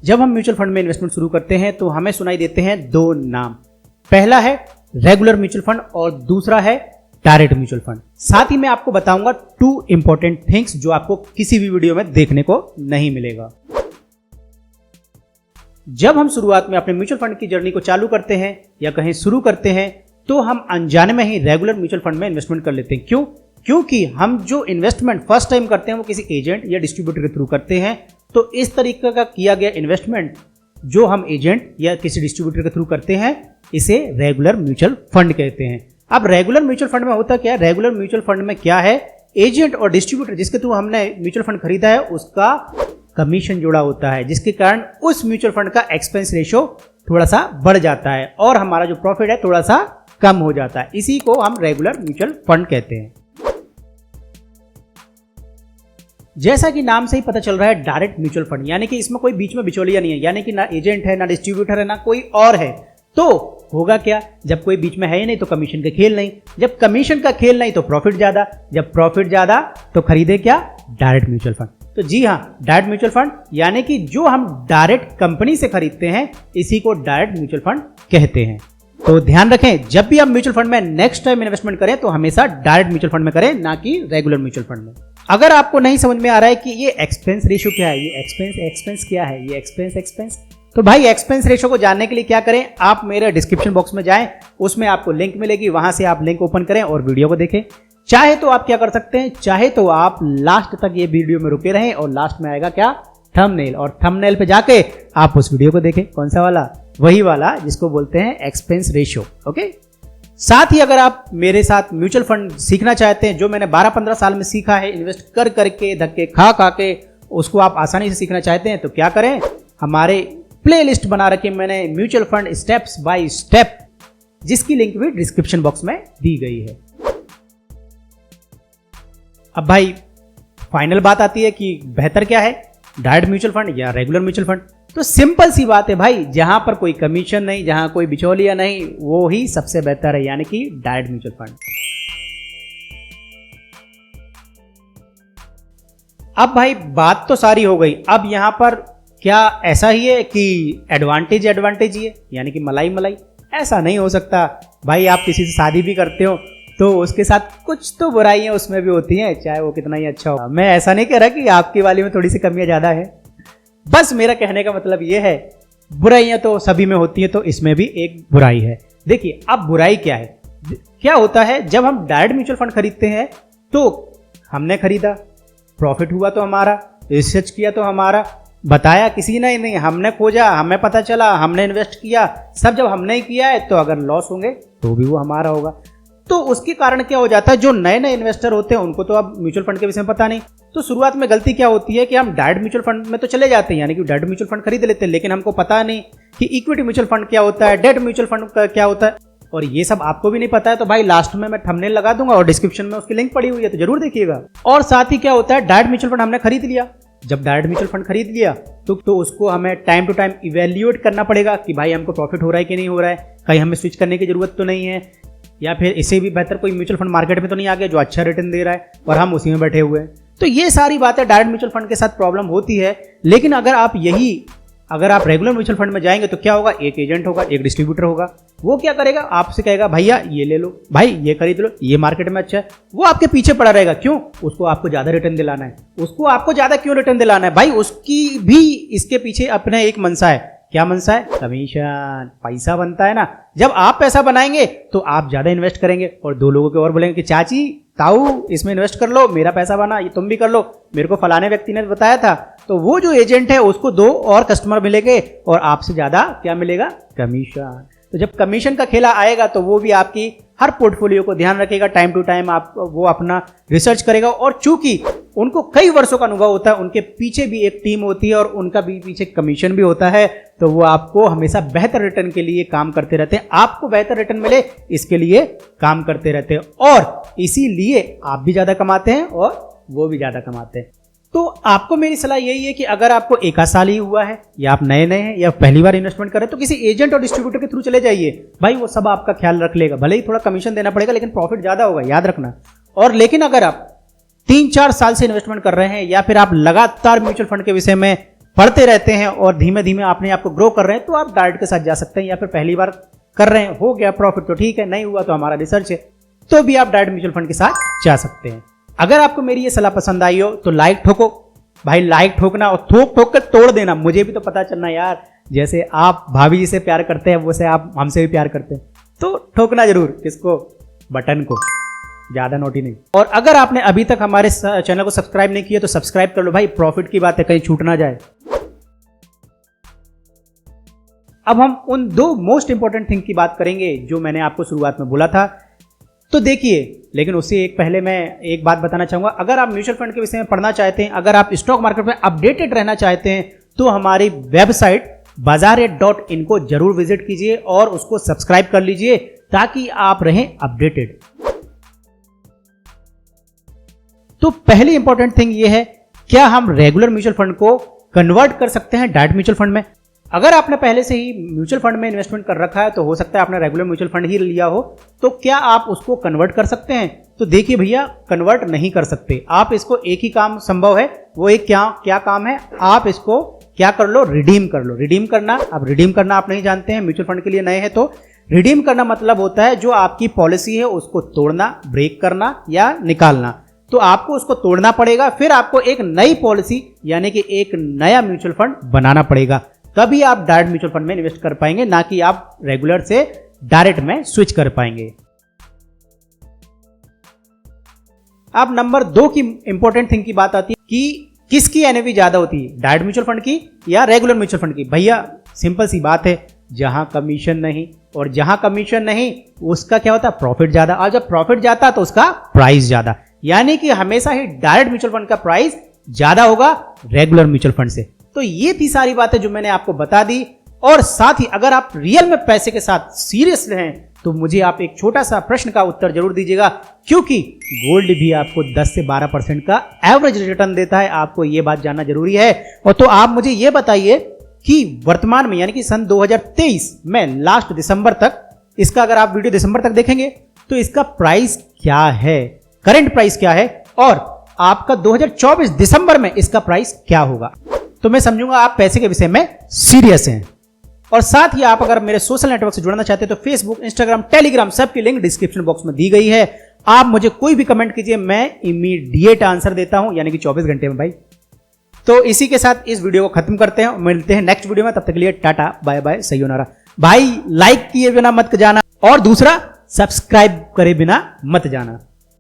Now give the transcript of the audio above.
जब हम mutual fund में इन्वेस्टमेंट शुरू करते हैं तो हमें सुनाई देते हैं दो नाम। पहला है रेगुलर म्यूचुअल फंड और दूसरा है डायरेक्ट म्यूचुअल फंड। साथ ही मैं आपको बताऊंगा 2 इंपॉर्टेंट थिंग्स जो आपको किसी भी वीडियो में देखने को नहीं मिलेगा। जब हम शुरुआत में अपने म्यूचुअल फंड की जर्नी को चालू करते हैं या कहीं शुरू करते हैं तो हम अनजाने में ही रेगुलर म्यूचुअल फंड में इन्वेस्टमेंट कर लेते हैं। क्यों? क्योंकि हम जो इन्वेस्टमेंट फर्स्ट टाइम करते हैं वो किसी एजेंट या डिस्ट्रीब्यूटर के थ्रू करते हैं। तो इस तरीके का किया गया इन्वेस्टमेंट जो हम एजेंट या किसी डिस्ट्रीब्यूटर के थ्रू करते हैं इसे रेगुलर म्यूचुअल फंड कहते हैं। अब रेगुलर म्यूचुअल फंड में होता क्या है? रेगुलर म्यूचुअल फंड में क्या है, एजेंट और डिस्ट्रीब्यूटर जिसके थ्रू हमने म्यूचुअल फंड खरीदा है उसका कमीशन जुड़ा होता है, जिसके कारण उस म्यूचुअल फंड का एक्सपेंस रेशियो थोड़ा सा बढ़ जाता है और हमारा जो प्रॉफिट है थोड़ा सा कम हो जाता है। इसी को हम रेगुलर म्यूचुअल फंड कहते हैं। जैसा कि नाम से ही पता चल रहा है डायरेक्ट म्यूचुअल फंड, यानी कि इसमें कोई बीच में बिचौलिया नहीं है, यानी कि ना एजेंट है, ना डिस्ट्रीब्यूटर है, ना कोई और है। तो होगा क्या? जब कोई बीच में है ही नहीं तो कमीशन का खेल नहीं, जब कमीशन का खेल नहीं तो प्रॉफिट ज्यादा, जब प्रॉफिट ज्यादा तो खरीदे क्या? Direct mutual fund. तो जी हाँ, डायरेक्ट म्यूचुअल फंड यानी कि जो हम डायरेक्ट कंपनी से खरीदते हैं इसी को डायरेक्ट म्यूचुअल फंड कहते हैं। तो ध्यान रखें, जब भी आप म्यूचुअल फंड में नेक्स्ट टाइम इन्वेस्टमेंट करें तो हमेशा डायरेक्ट म्यूचुअल फंड में करें, ना कि रेगुलर म्यूचुअल फंड में। अगर आपको नहीं समझ में आ रहा है कि ये एक्सपेंस रेशियो क्या है, ये एक्सपेंस क्या है, ये एक्सपेंस, तो भाई एक्सपेंस रेशियो को जानने के लिए क्या करें, आप मेरे डिस्क्रिप्शन बॉक्स में जाएं, उसमें आपको लिंक मिलेगी, वहां से आप लिंक ओपन करें और वीडियो को देखें। चाहे तो आप क्या कर सकते हैं, चाहे तो आप लास्ट तक ये वीडियो में रुके रहें और लास्ट में आएगा क्या? थंबनेल, और थंबनेल पे जाके आप उस वीडियो को देखें। कौन सा वाला? वही वाला जिसको बोलते हैं एक्सपेंस रेशियो। ओके। साथ ही अगर आप मेरे साथ म्यूचुअल फंड सीखना चाहते हैं, जो मैंने 12-15 साल में सीखा है, इन्वेस्ट कर करके, धक्के खा खा के, उसको आप आसानी से सीखना चाहते हैं तो क्या करें, हमारे प्लेलिस्ट बना रखी मैंने mutual fund steps by step, जिसकी लिंक भी डिस्क्रिप्शन बॉक्स में दी गई है। अब भाई फाइनल बात आती है कि बेहतर क्या है, डायरेक्ट म्यूचुअल फंड या रेगुलर म्यूचुअल फंड? तो सिंपल सी बात है भाई, जहां पर कोई कमीशन नहीं, जहां कोई बिचौलिया नहीं, वो ही सबसे बेहतर है, यानी कि डायरेक्ट म्यूचुअल फंड। अब भाई बात तो सारी हो गई, अब यहां पर क्या ऐसा ही है कि एडवांटेज ही है, यानी कि मलाई? ऐसा नहीं हो सकता भाई। आप किसी से शादी भी करते हो तो उसके साथ कुछ तो बुराइयां उसमें भी होती हैं, चाहे वो कितना ही अच्छा हो। मैं ऐसा नहीं कह रहा कि आपकी वाली में थोड़ी सी कमियां ज्यादा है, बस मेरा कहने का मतलब ये है, बुराइयां तो सभी में होती है तो इसमें भी एक बुराई है। देखिए अब बुराई क्या है, क्या होता है, जब हम डायरेक्ट म्यूचुअल फंड खरीदते हैं तो हमने खरीदा, प्रॉफिट हुआ तो हमारा, रिसर्च किया तो हमारा, बताया किसी ने नहीं, हमने खोजा, हमें पता चला, हमने इन्वेस्ट किया, सब जब हमने ही किया है तो अगर लॉस होंगे तो भी वो हमारा होगा। तो उसके कारण क्या हो जाता है, जो नए नए इन्वेस्टर होते हैं उनको तो अब म्यूचुअल फंड के विषय में पता नहीं, तो शुरुआत में गलती क्या होती है कि हम डायरेक्ट म्यूचुअल फंड में तो चले जाते हैं, यानी कि डायरेक्ट म्यूचुअल फंड खरीद लेते हैं, लेकिन हमको पता नहीं कि इक्विटी म्यूचुअल फंड क्या होता है, डेट म्यूचुअल फंड क्या होता है, और ये सब आपको भी नहीं पता है। तो भाई लास्ट में मैं थंबनेल लगा दूंगा और डिस्क्रिप्शन में उसकी लिंक पड़ी हुई है, तो जरूर देखिएगा। और साथ ही क्या होता है, डायरेक्ट म्यूचुअल फंड हमने खरीद लिया, जब डायरेक्ट म्यूचुअल फंड खरीद लिया तो उसको हमें टाइम टू टाइम इवेल्युएट करना पड़ेगा कि भाई हमको प्रॉफिट हो रहा है कि नहीं हो रहा है, कहीं हमें स्विच करने की जरूरत तो नहीं है, या फिर इससे भी बेहतर कोई म्यूचुअल फंड मार्केट में तो नहीं आ गया जो अच्छा रिटर्न दे रहा है और हम उसी में बैठे हुए हैं। तो ये सारी बातें डायरेक्ट म्यूचुअल फंड के साथ प्रॉब्लम होती है। लेकिन अगर आप रेगुलर म्यूचुअल फंड में जाएंगे तो क्या होगा, एक एजेंट होगा, एक डिस्ट्रीब्यूटर होगा, वो क्या करेगा, आपसे कहेगा भैया ये ले लो, भाई ये खरीद लो, ये मार्केट में अच्छा है, वो आपके पीछे पड़ा रहेगा। क्यों? उसको आपको ज्यादा रिटर्न दिलाना है। उसको आपको ज्यादा क्यों रिटर्न दिलाना है भाई? उसकी भी इसके पीछे अपना एक मनसा है। क्या मनसा है? कमीशन, पैसा बनता है ना। जब आप पैसा बनाएंगे तो आप ज्यादा इन्वेस्ट करेंगे और 2 लोगों के और बोलेंगे कि चाची ताऊ इसमें इन्वेस्ट कर लो, मेरा पैसा बना, ये तुम भी कर लो, मेरे को फलाने व्यक्ति ने बताया था। तो वो जो एजेंट है उसको 2 और कस्टमर मिलेंगे और आपसे ज्यादा क्या मिलेगा? कमीशन। तो जब कमीशन का खेला आएगा तो वो भी आपकी हर पोर्टफोलियो को ध्यान रखेगा, टाइम टू टाइम वो अपना रिसर्च करेगा, और चूंकि उनको कई वर्षों का अनुभव होता है, उनके पीछे भी एक टीम होती है और उनका भी पीछे कमीशन भी होता है, तो वो आपको हमेशा बेहतर रिटर्न के लिए काम करते रहते हैं। आपको बेहतर रिटर्न मिले इसके लिए काम करते रहते हैं और इसीलिए आप भी ज्यादा कमाते हैं और वो भी ज्यादा कमाते हैं। तो आपको मेरी सलाह यही है कि अगर आपको 1 साल ही हुआ है या आप नए हैं या पहली बार इन्वेस्टमेंट कर रहे हैं तो किसी एजेंट और डिस्ट्रीब्यूटर के थ्रू चले जाइए। भाई वो सब आपका ख्याल रख लेगा, भले ही थोड़ा कमीशन देना पड़ेगा लेकिन प्रॉफिट ज्यादा होगा, याद रखना। और लेकिन अगर आप 3-4 साल से इन्वेस्टमेंट कर रहे हैं या फिर आप लगातार म्यूचुअल फंड के विषय में पढ़ते रहते हैं और धीमे धीमे अपने आप को ग्रो कर रहे हैं, तो आप डायरेक्ट के साथ जा सकते हैं। या फिर पहली बार कर रहे हैं, हो गया प्रॉफिट तो ठीक है, नहीं हुआ तो हमारा रिसर्च है, तो भी आप डायरेक्ट म्यूचुअल फंड के साथ जा सकते हैं। अगर आपको मेरी ये सलाह पसंद आई हो तो लाइक ठोको भाई, लाइक ठोकना और ठोक ठोक कर तोड़ देना। मुझे भी तो पता चलना यार, जैसे आप भाभी जी से प्यार करते हैं वैसे आप हमसे भी प्यार करते हैं, तो ठोकना जरूर। किसको? बटन को, ज्यादा नोटी नहीं। और अगर आपने अभी तक हमारे चैनल को सब्सक्राइब नहीं किया तो सब्सक्राइब कर लो भाई, प्रॉफिट की बात है, कहीं छूट ना जाए। अब हम उन 2 मोस्ट इंपॉर्टेंट थिंग की बात करेंगे जो मैंने आपको शुरुआत में बोला था। तो देखिए, लेकिन उससे एक पहले मैं एक बात बताना चाहूंगा। अगर आप म्यूचुअल फंड के विषय में पढ़ना चाहते हैं, अगर आप स्टॉक मार्केट में अपडेटेड रहना चाहते हैं, तो हमारी वेबसाइट bazaar.in को जरूर विजिट कीजिए और उसको सब्सक्राइब कर लीजिए ताकि आप रहें अपडेटेड। तो पहली इंपॉर्टेंट थिंग ये है, क्या हम रेगुलर म्यूचुअल फंड को कन्वर्ट कर सकते हैं डायरेक्ट म्यूचुअल फंड में? अगर आपने पहले से ही म्यूचुअल फंड में इन्वेस्टमेंट कर रखा है तो हो सकता है आपने रेगुलर म्यूचुअल फंड ही लिया हो, तो क्या आप उसको कन्वर्ट कर सकते हैं? तो देखिए भैया, कन्वर्ट नहीं कर सकते आप इसको। एक ही काम संभव है, वो एक क्या काम है, आप इसको क्या कर लो, रिडीम कर लो। रिडीम करना, अब रिडीम करना आप नहीं जानते हैं, म्यूचुअल फंड के लिए नए हैं, तो रिडीम करना मतलब होता है जो आपकी पॉलिसी है उसको तोड़ना, ब्रेक करना या निकालना। तो आपको उसको तोड़ना पड़ेगा, फिर आपको एक नई पॉलिसी यानी कि एक नया म्यूचुअल फंड बनाना पड़ेगा, तभी आप डायरेक्ट म्यूचुअल फंड में इन्वेस्ट कर पाएंगे, ना कि आप रेगुलर से डायरेक्ट में स्विच कर पाएंगे। अब नंबर 2 की इंपॉर्टेंट थिंग की बात आती है कि किसकी एनएवी ज्यादा होती है, डायरेक्ट म्यूचुअल फंड की या रेगुलर म्यूचुअल फंड की? भैया सिंपल सी बात है, जहां कमीशन नहीं, और जहां कमीशन नहीं उसका क्या होता है, प्रॉफिट ज्यादा, और जब प्रॉफिट जाता तो उसका प्राइस ज्यादा। यानी कि हमेशा ही डायरेक्ट म्यूचुअल फंड का प्राइस ज्यादा होगा रेगुलर म्यूचुअल फंड से। तो ये थी सारी बातें जो मैंने आपको बता दी। और साथ ही अगर आप रियल में पैसे के साथ सीरियस हैं तो मुझे आप एक छोटा सा प्रश्न का उत्तर जरूर दीजिएगा, क्योंकि गोल्ड भी आपको 10 से 12% का एवरेज रिटर्न देता है, आपको ये बात जानना जरूरी है। और तो आप मुझे ये बताइए कि वर्तमान में यानी कि सन 2023 में लास्ट दिसंबर तक, इसका अगर आप वीडियो दिसंबर तक देखेंगे तो इसका प्राइस क्या है, करंट प्राइस क्या है, और आपका 2024 दिसंबर में इसका प्राइस क्या होगा, तो मैं समझूंगा आप पैसे के विषय में सीरियस हैं। और साथ ही आप अगर मेरे सोशल नेटवर्क से जुड़ना चाहते हैं तो फेसबुक, इंस्टाग्राम, टेलीग्राम सबकी लिंक डिस्क्रिप्शन बॉक्स में दी गई है। आप मुझे कोई भी कमेंट कीजिए, मैं इमीडिएट आंसर देता हूं, यानी कि 24 घंटे में भाई। तो इसी के साथ इस वीडियो को खत्म करते हैं, मिलते हैं नेक्स्ट वीडियो में, तब तक के लिए टाटा बाय बाय सयोनारा। भाई लाइक किए बिना मत जाना, और दूसरा सब्सक्राइब करे बिना मत जाना।